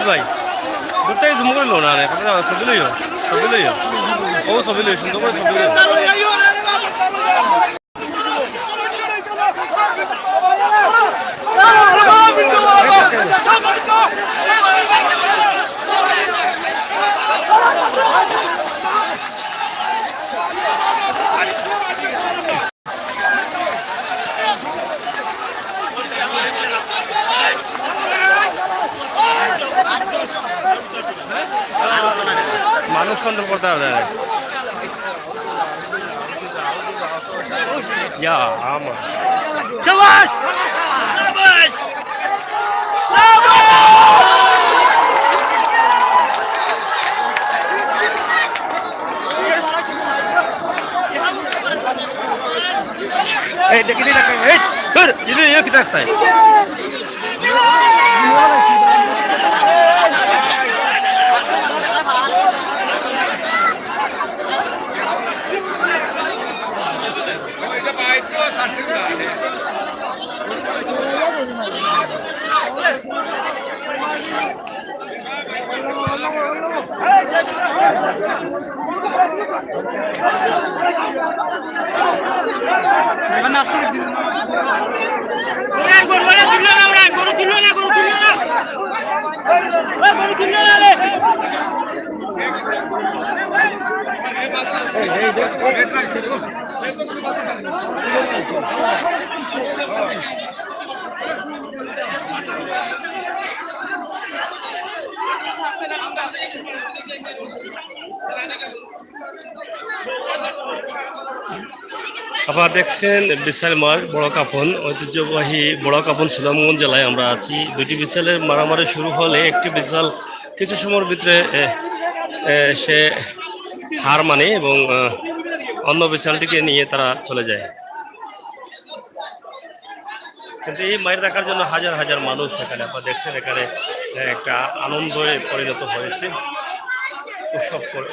ভাই দুটাই জুম করে লো না রে ছবি লইও ও ছবি লই সুন্দর করে ছবি লইও মানুষ কন্ট্রোল করতে হবে ইয়া আমার শাবাশ শাবাশ এই দেখি দেখি এই ধর এই কি রাস্তা আপনারা দেখছেন বিশালমার বড় কাপন ঐতিহ্যবাহী বড় কাপন সুনামগঞ্জ জেলায় আমরা আছি। দুটি বিশালের মারামারি শুরু হলে একটি বিশাল কিছু সময়ের ভিতরে সে হার মানে এবং অন্য বিশালটিকে নিয়ে তারা চলে যায়। কিন্তু এই মায়ের দেখার জন্য হাজার হাজার মানুষ এখানে আপনারা দেখছেন এখানে একটা আনন্দে পরিণত হয়েছে।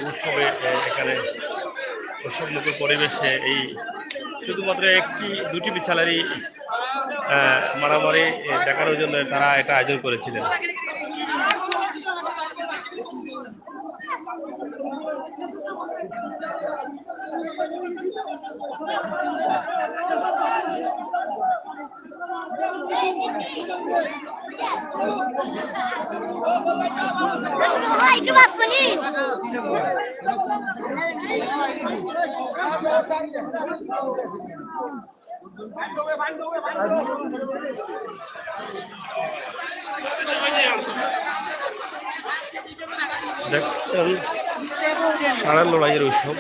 উৎসবে এখানে উৎসবমুখর পরিবেশে এই শুধুমাত্র দুটি বিশালেরই মারামারি দেখানোর জন্য তারা এটা আয়োজন করেছিলেন। দেখছেন ষাঁড়ের লড়াইয়ের উৎসব।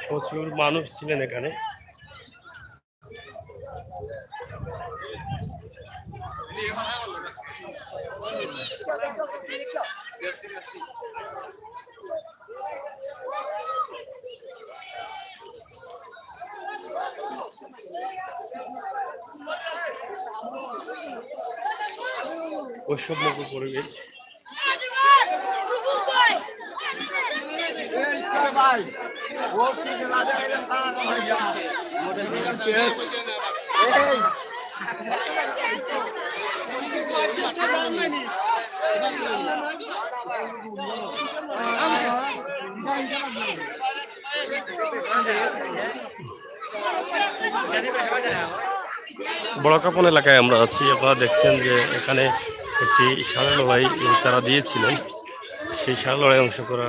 প্রচুর মানুষ ছিলেন এখানে। উৎসবমুখর পরিবেশ। বড়কাপন এলাকায় আমরা আছি। আপনারা দেখছেন যে এখানে একটি ষাঁড়ের লড়াই তারা দিয়েছিলেন, সেই ষাঁড় লড়াই অংশ করা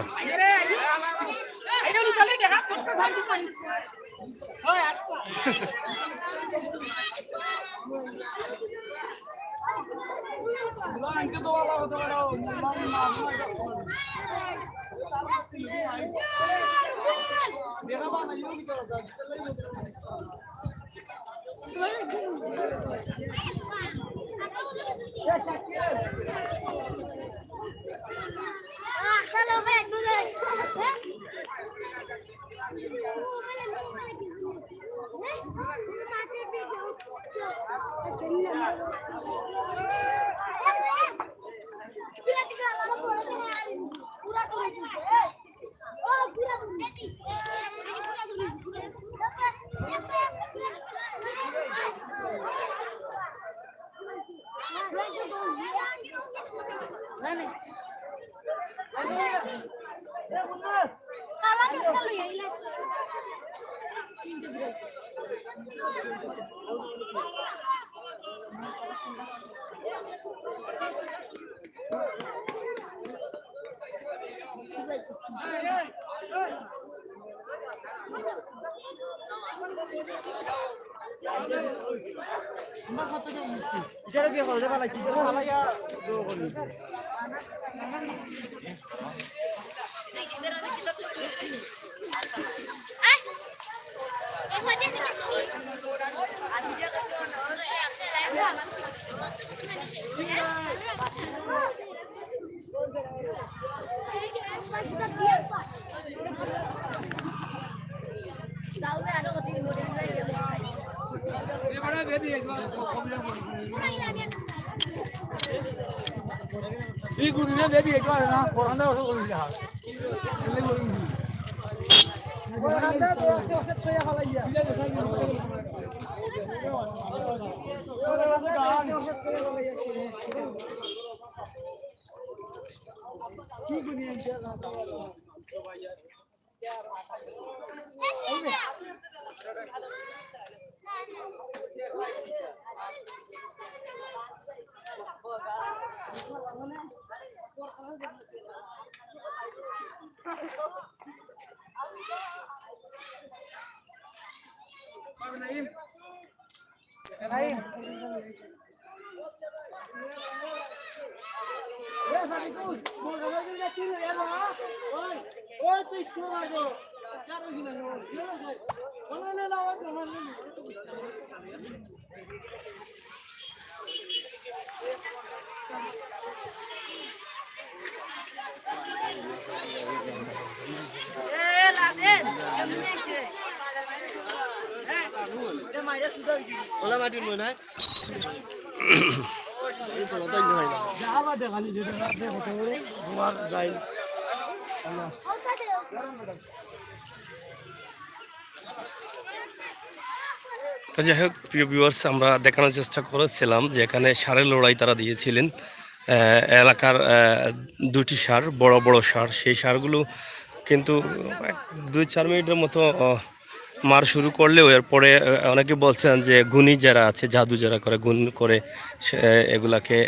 তো যাই হোক, প্রিয় ভিউয়ার্স, আমরা দেখানোর চেষ্টা করেছিলাম যে এখানে ষাঁড়ের লড়াই তারা দিয়েছিলেন। এলাকার দুটি ষাঁড়, বড় বড় ষাঁড়, সেই ষাঁড়গুলো কিন্তু 2-4 মিনিটের মতো মার শুরু করলেও এরপরে অনেকে বলছেন যে গুণী যারা আছে, জাদু যারা করে, গুণ করে এগুলাকে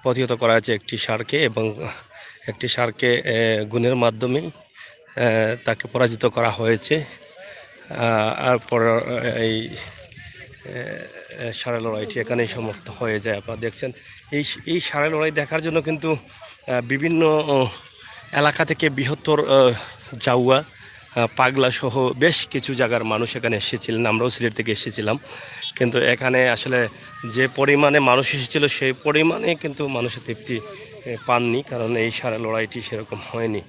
প্রতিহত করা হয়েছে একটি ষাঁড়কে, এবং একটি ষাঁড়কে গুণের মাধ্যমেই তাকে পরাজিত করা হয়েছে। আর পর এই ষাঁড়ের লড়াইটি এখানেই সমাপ্ত হয়ে যায়। আপনারা দেখছেন এই ষাঁড়ের লড়াই দেখার জন্য কিন্তু বিভিন্ন এলাকা থেকে বৃহত্তর জাউয়া, পাগলা সহ বেশ কিছু জায়গার মানুষ এখানে এসেছিলেন। আমরাও সিলেট থেকে এসেছিলাম, কিন্তু এখানে আসলে যে পরিমাণে মানুষ এসেছিল সেই পরিমাণে কিন্তু মানুষের তৃপ্তি পাননি, কারণ এই ষাঁড়ের লড়াইটি সেরকম হয়নি।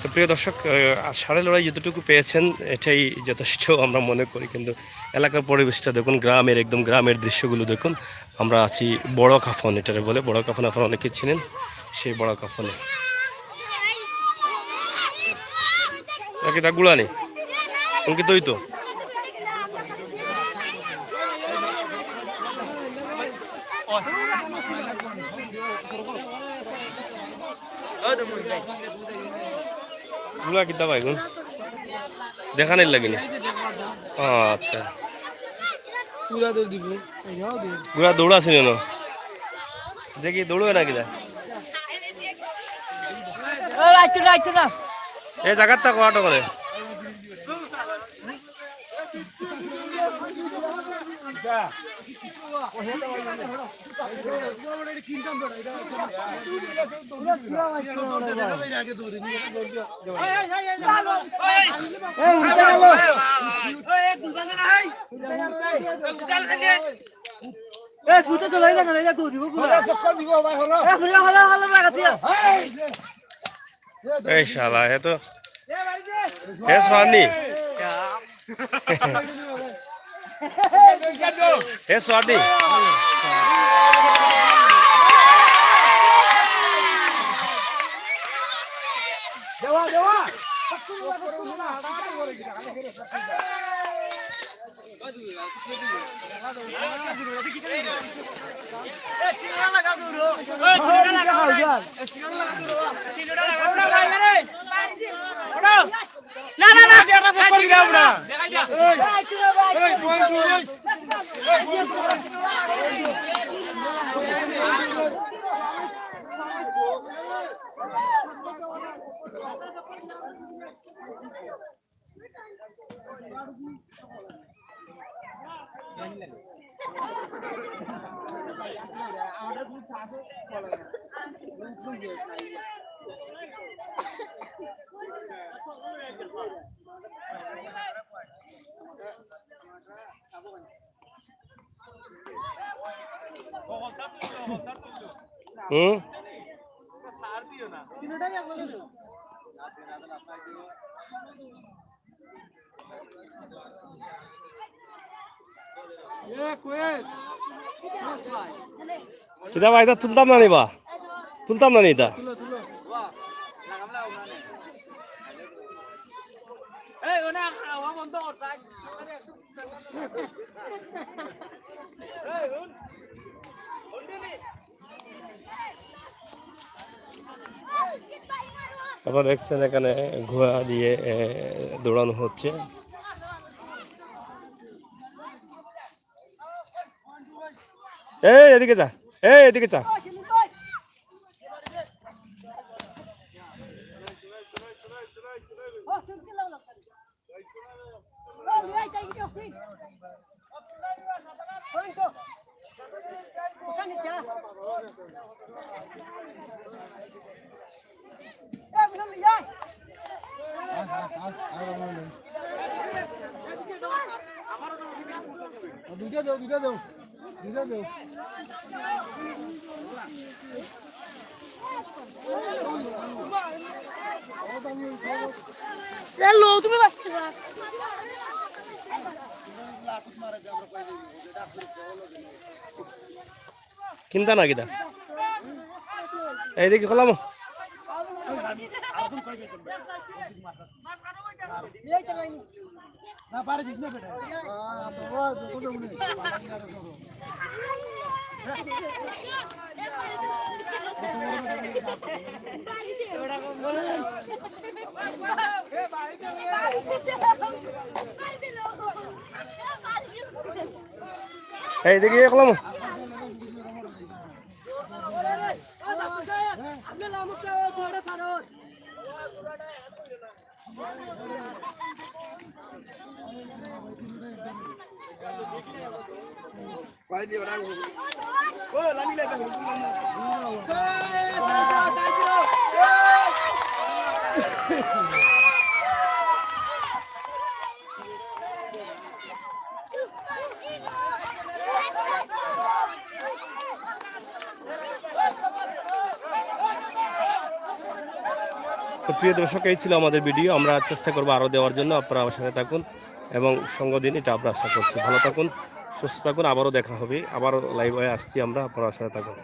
তো প্রিয় দর্শক, ষাঁড়ের লড়াই যতটুকু পেয়েছেন এটাই যথেষ্ট আমরা মনে করি, কিন্তু এলাকার পরিবেশটা দেখুন, গ্রামের একদম গ্রামের দৃশ্যগুলো দেখুন। আমরা আছি বড় কাফন, এটারে বলে বড় কাফন, আপনারা অনেকে চিনেন, সেই বড় কাফনে তা গুলা নেই অঙ্কিত ওই তো গুলা কিতা ভাই গুণ দেখানোর লাগেনি। আচ্ছা, গুড়া দৌড় আছে না, দেখি দৌড়বে না কিনা এই জায়গাটা কটা করে ফুটে তো লই না লই না তো দিব পুরো সব দিব ভাই হলো এ পুরো হলো হলো লাগাতিয়া এই শালা এ তো এ সোয়ানি এ সোয়ানি দেওয়া দেওয়া হুম kita pak itu tultam nani pak tultam nani itu আপনারা দেখছেন এখানে ঘোড়া দিয়ে দৌড়ানো হচ্ছে এই এদিকে যা এদিকে যা দুইটা দাও লো তুমি বাঁচতে পারো কিনতা না কিতা এইদিকে খোলাম না পারে দিক না বেটা বাবা দুটো উনি এইদিকে খোলাম তো প্রিয় দর্শক এই ছিল আমাদের ভিডিও আমরা চেষ্টা করবো আরও দেওয়ার জন্য আপনারা আমার সাথে থাকুন এবং সঙ্গ দিন এটা আমরা আশা করছি ভালো থাকুন সুস্থ থাকুন আবারও দেখা হবে আবারও লাইভ হয়ে আসছি আমরা আপনারা সাথে থাকুন